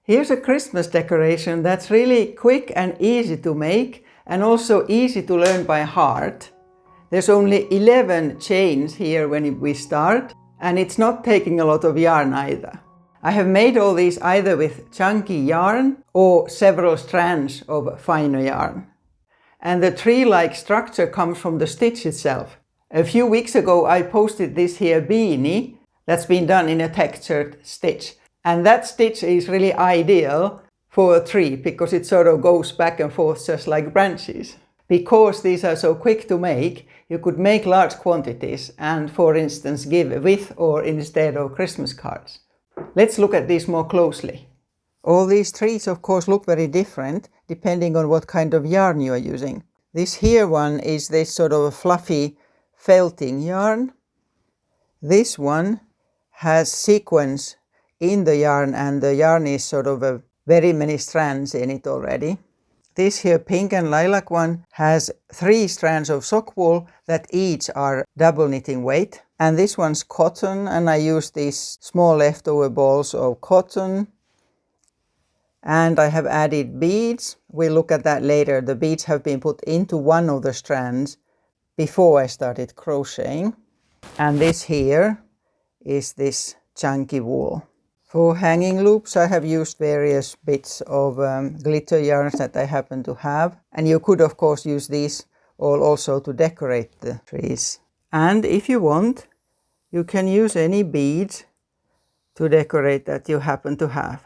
Here's a Christmas decoration that's really quick and easy to make and also easy to learn by heart. There's only 11 chains here when we start, and it's not taking a lot of yarn either. I have made all these either with chunky yarn or several strands of finer yarn. And the tree-like structure comes from the stitch itself. A few weeks ago I posted this here beanie that's been done in a textured stitch. And that stitch is really ideal for a tree because it sort of goes back and forth just like branches. Because these are so quick to make, you could make large quantities and, for instance, give with or instead of Christmas cards. Let's look at these more closely. All these trees of course look very different depending on what kind of yarn you are using. This here one is this sort of a fluffy felting yarn. This one has sequins in the yarn and the yarn is sort of very many strands in it already. This here pink and lilac one has 3 strands of sock wool that each are double knitting weight. And this one's cotton, and I use these small leftover balls of cotton. And I have added beads. We'll look at that later. The beads have been put into one of the strands before I started crocheting. And this here is this chunky wool. For hanging loops I have used various bits of glitter yarns that I happen to have. And you could of course use these all also to decorate the trees. And if you want, you can use any beads to decorate that you happen to have.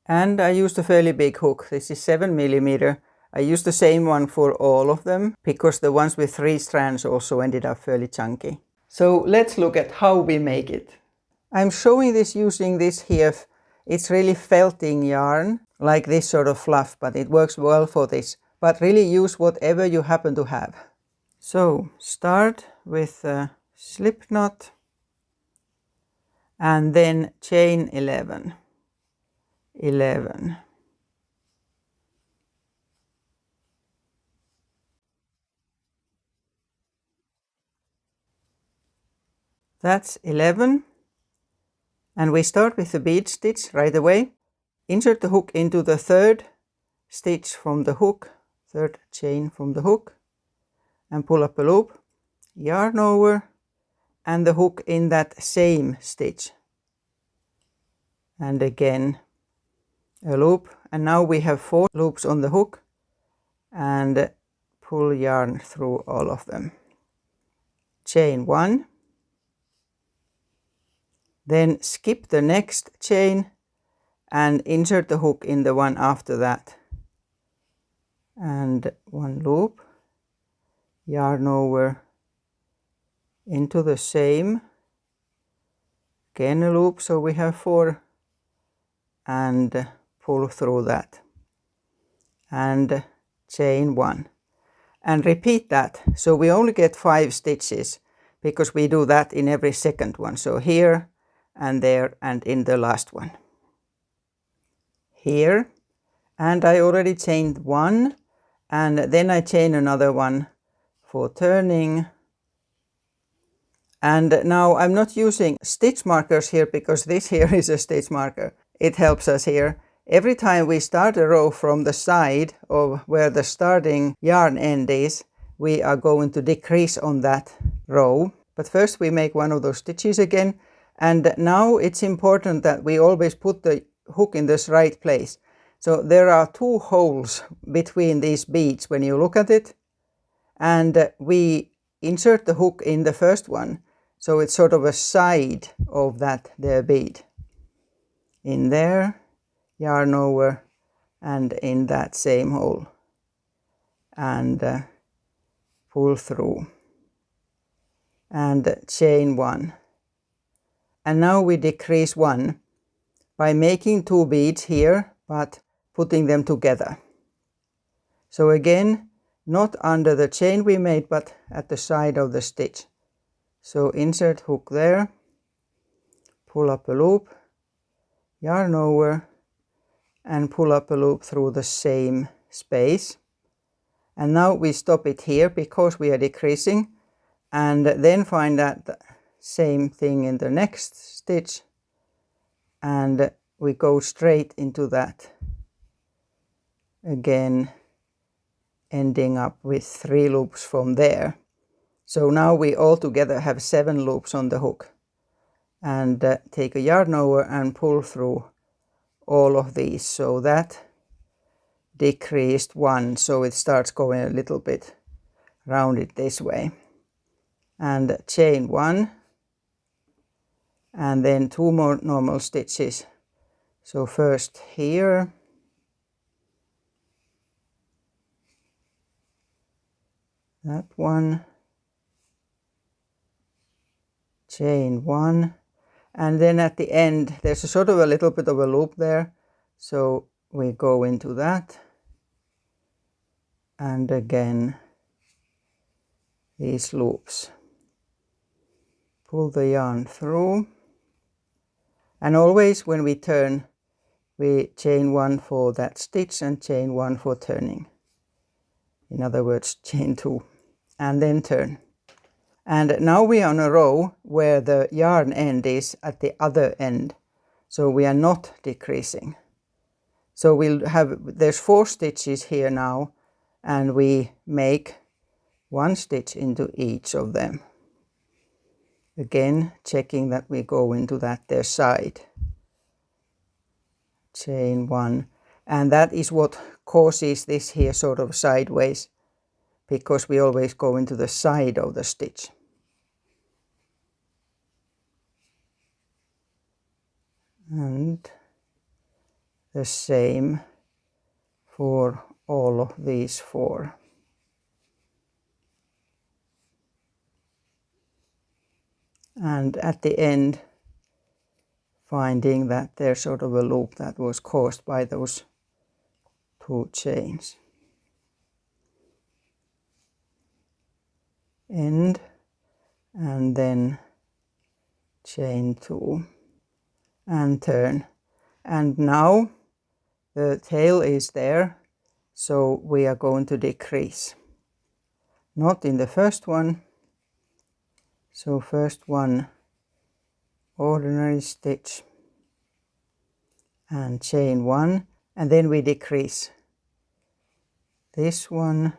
And I used a fairly big hook. This is 7mm. I used the same one for all of them because the ones with 3 strands also ended up fairly chunky. So let's look at how we make it. I'm showing this using this here. It's really felting yarn, like this sort of fluff, but it works well for this. But really use whatever you happen to have. So start with a slip knot and then chain 11. 11. That's 11. And we start with the bead stitch right away. Insert the hook into the 3rd stitch from the hook, 3rd chain from the hook, and pull up a loop, yarn over, and the hook in that same stitch. And again a loop, and now we have 4 loops on the hook, and pull yarn through all of them. Chain 1. Then skip the next chain and insert the hook in the one after that. And 1 loop, yarn over into the same, again a loop, so we have 4, and pull through that. And chain 1. And repeat that. So we only get 5 stitches because we do that in every second one. So here, and there, and in the last one. Here, and I already chained 1, and then I chain another one for turning. And now I'm not using stitch markers here because this here is a stitch marker. It helps us here. Every time we start a row from the side of where the starting yarn end is, we are going to decrease on that row. But first we make one of those stitches again. And now it's important that we always put the hook in this right place. So there are 2 holes between these beads when you look at it. And we insert the hook in the first one. So it's sort of a side of that there bead. In there, yarn over, and in that same hole. And pull through. And chain 1. And now we decrease 1 by making 2 beads here, but putting them together. So again, not under the chain we made, but at the side of the stitch. So insert hook there, pull up a loop, yarn over, and pull up a loop through the same space. And now we stop it here because we are decreasing, and then find that same thing in the next stitch and we go straight into that again, ending up with 3 loops from there. So now we altogether have 7 loops on the hook. And take a yarn over and pull through all of these. So that decreased 1, so it starts going a little bit rounded this way. And chain 1, and then 2 more normal stitches. So first here, that one, chain 1, and then at the end there's a sort of a little bit of a loop there, so we go into that, and again these loops. Pull the yarn through, and always when we turn, we chain 1 for that stitch and chain 1 for turning. In other words, chain 2 and then turn. And now we are on a row where the yarn end is at the other end, so we are not decreasing. So there's 4 stitches here now, and we make 1 stitch into each of them. Again, checking that we go into their side. Chain 1, and that is what causes this here sort of sideways, because we always go into the side of the stitch. And the same for all of these 4. And at the end, finding that there's sort of a loop that was caused by those 2 chains. End, and then chain 2 and turn. And now the tail is there, so we are going to decrease. Not in the first one. So first one, ordinary stitch and chain 1, and then we decrease. This one.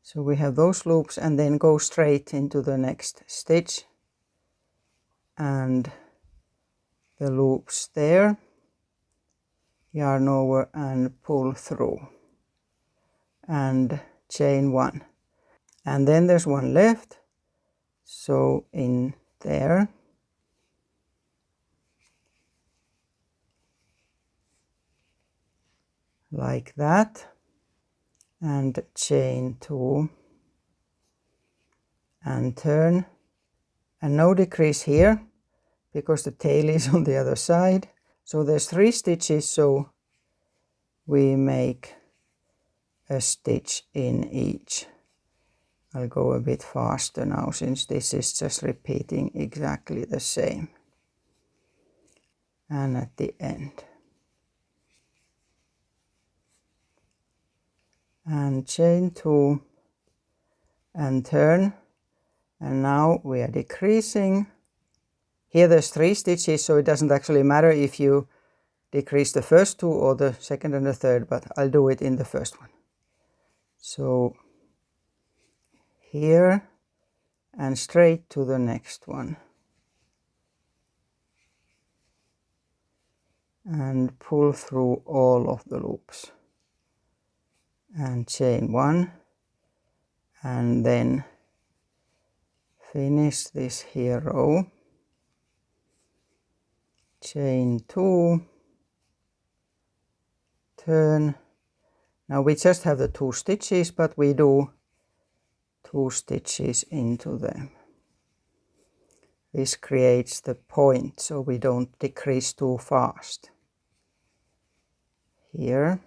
So we have those loops, and then go straight into the next stitch and the loops there, yarn over and pull through and chain 1, and then there's 1 left, so in there, like that, and chain 2 and turn, and no decrease here because the tail is on the other side. So there's 3 stitches, so we make a stitch in each. I'll go a bit faster now since this is just repeating exactly the same. And at the end. And chain 2 and turn, and now we are decreasing. Here there's 3 stitches, so it doesn't actually matter if you decrease the first 2 or the second and the third, but I'll do it in the first one. So here and straight to the next one, and pull through all of the loops and chain 1, and then finish this here row, chain 2, turn. Now we just have the 2 stitches, but we do 2 stitches into them. This creates the point so we don't decrease too fast. Here,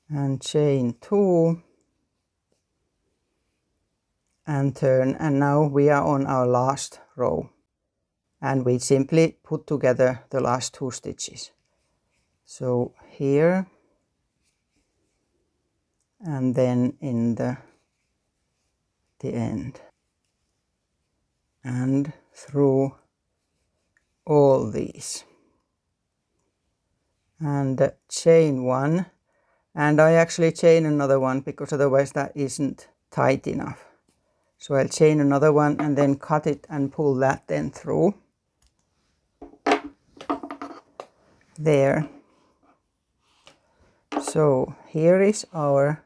and chain 2 and turn, and now we are on our last row, and we simply put together the last 2 stitches. So here, and then in the end. and through all these. And chain one, and I actually chain another one because otherwise that isn't tight enough. So I'll chain another one and then cut it and pull that then through. There. So here is our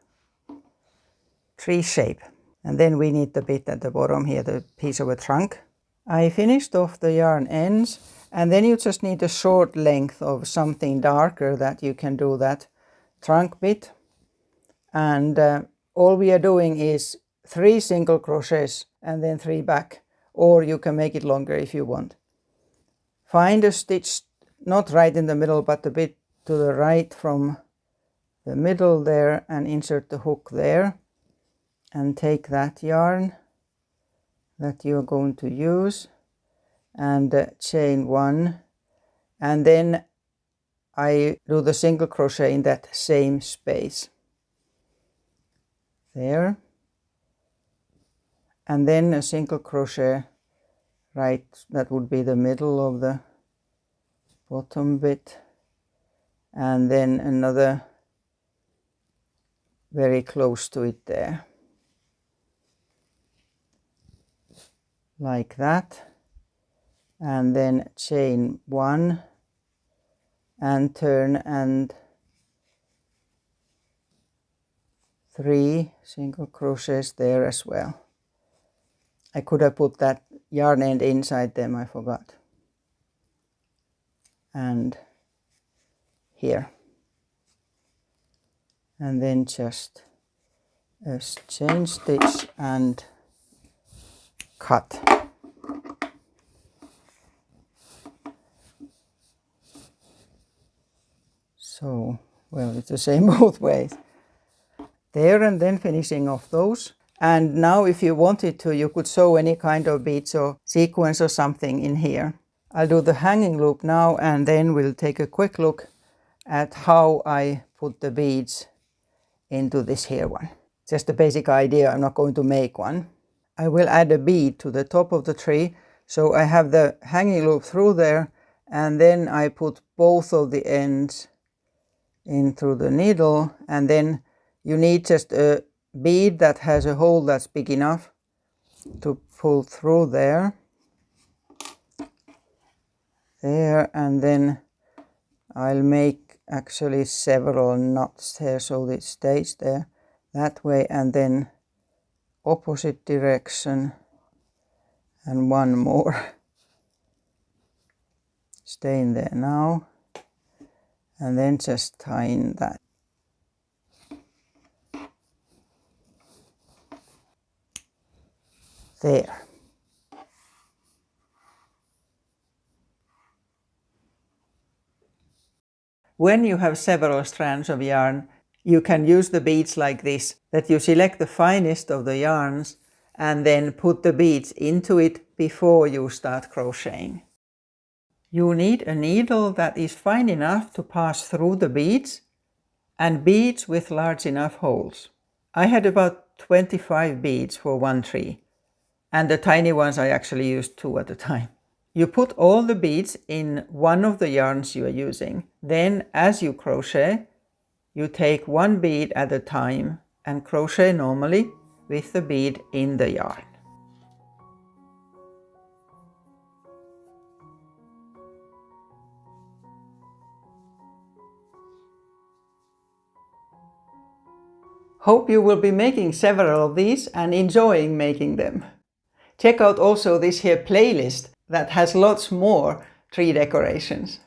tree shape. And then we need the bit at the bottom here, the piece of a trunk. I finished off the yarn ends, and then you just need a short length of something darker that you can do that trunk bit. And all we are doing is 3 single crochets and then 3 back, or you can make it longer if you want. Find a stitch not right in the middle but a bit to the right from the middle there, and insert the hook there, and take that yarn that you're going to use and chain 1, and then I do the single crochet in that same space there, and then a single crochet right, that would be the middle of the bottom bit, and then another very close to it there, like that, and then chain 1 and turn, and 3 single crochets there as well. I could have put that yarn end inside them, I forgot. And here. And then just a chain stitch and cut. So, well, it's the same both ways. There, and then finishing off those. And now if you wanted to, you could sew any kind of beads or sequins or something in here. I'll do the hanging loop now, and then we'll take a quick look at how I put the beads into this here one. Just a basic idea, I'm not going to make one. I will add a bead to the top of the tree, so I have the hanging loop through there, and then I put both of the ends in through the needle, and then you need just a bead that has a hole that's big enough to pull through there, and then I'll make actually several knots here so it stays there that way, and then opposite direction, and one more staying there now, and then just tying that. There. When you have several strands of yarn, you can use the beads like this, that you select the finest of the yarns and then put the beads into it before you start crocheting. You need a needle that is fine enough to pass through the beads, and beads with large enough holes. I had about 25 beads for one tree, and the tiny ones I actually used 2 at a time. You put all the beads in one of the yarns you are using. Then, as you crochet, you take 1 bead at a time and crochet normally with the bead in the yarn. Hope you will be making several of these and enjoying making them. Check out also this here playlist that has lots more tree decorations.